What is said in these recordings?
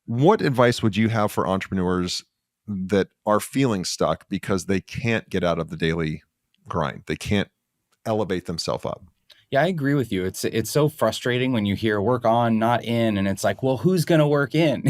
What advice would you have for entrepreneurs that are feeling stuck because they can't get out of the daily grind? They can't elevate themselves up. Yeah, I agree with you. It's so frustrating when you hear work on, not in, and it's like, well, who's going to work in?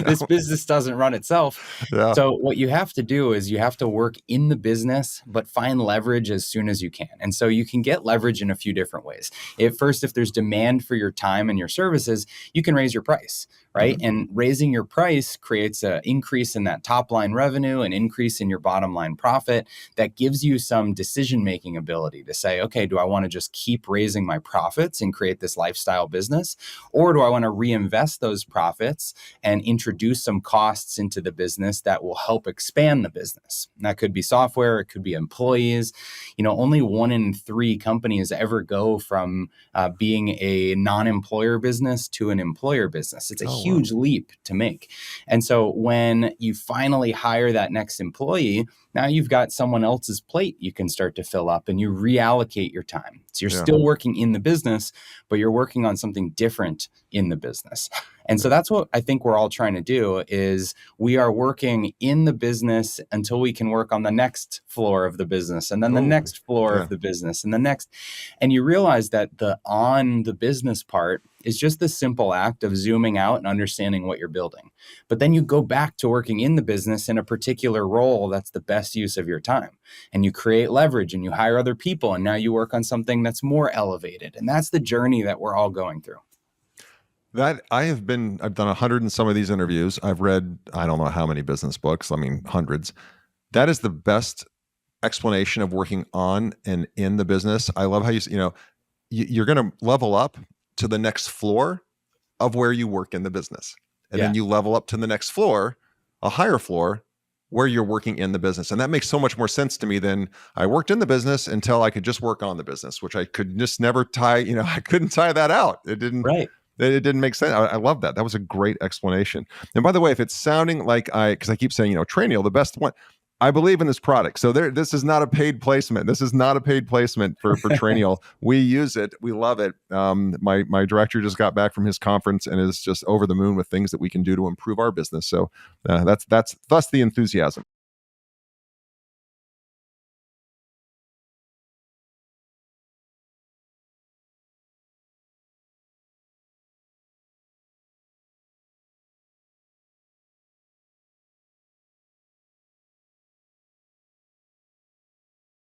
This business doesn't run itself. Yeah. So what you have to do is you have to work in the business, but find leverage as soon as you can. And so you can get leverage in a few different ways. If there's demand for your time and your services, you can raise your price, right? Mhm. And raising your price creates an increase in that top line revenue, an increase in your bottom line profit that gives you some decision making ability to say, okay, do I want to just keep raising my profits and create this lifestyle business? Or do I want to reinvest those profits and introduce some costs into the business that will help expand the business? And that could be software, it could be employees. Only 1 in 3 companies ever go from being a non-employer business to an employer business. It's a Oh, wow. huge leap to make. And so when you finally hire that next employee, now you've got someone else's plate you can start to fill up and you reallocate your time. So you're Yeah. still working in the business, but you're working on something different in the business. And so Yeah. that's what I think we're all trying to do is we are working in the business until we can work on the next floor of the business and then the Oh, next floor yeah. of the business and the next. And you realize that the on the business part is just the simple act of zooming out and understanding what you're building. But then you go back to working in the business in a particular role that's the best use of your time. And you create leverage and you hire other people. And now you work on something that's more elevated. And that's the journey that we're all going through. I've done 100 and some of these interviews. I've read, I don't know how many business books. I mean, hundreds. That is the best explanation of working on and in the business. I love how you're going to level up to the next floor of where you work in the business. And then Yeah. you level up to the next floor, a higher floor where you're working in the business. And that makes so much more sense to me than I worked in the business until I could just work on the business, which I could just never tie, I couldn't tie that out. Right. It didn't make sense. I love that. That was a great explanation. And by the way, if it's sounding like because I keep saying, Trainual, the best one, I believe in this product. So this is not a paid placement. This is not a paid placement for Trainual. We use it. We love it. My director just got back from his conference and is just over the moon with things that we can do to improve our business. So that's thus the enthusiasm.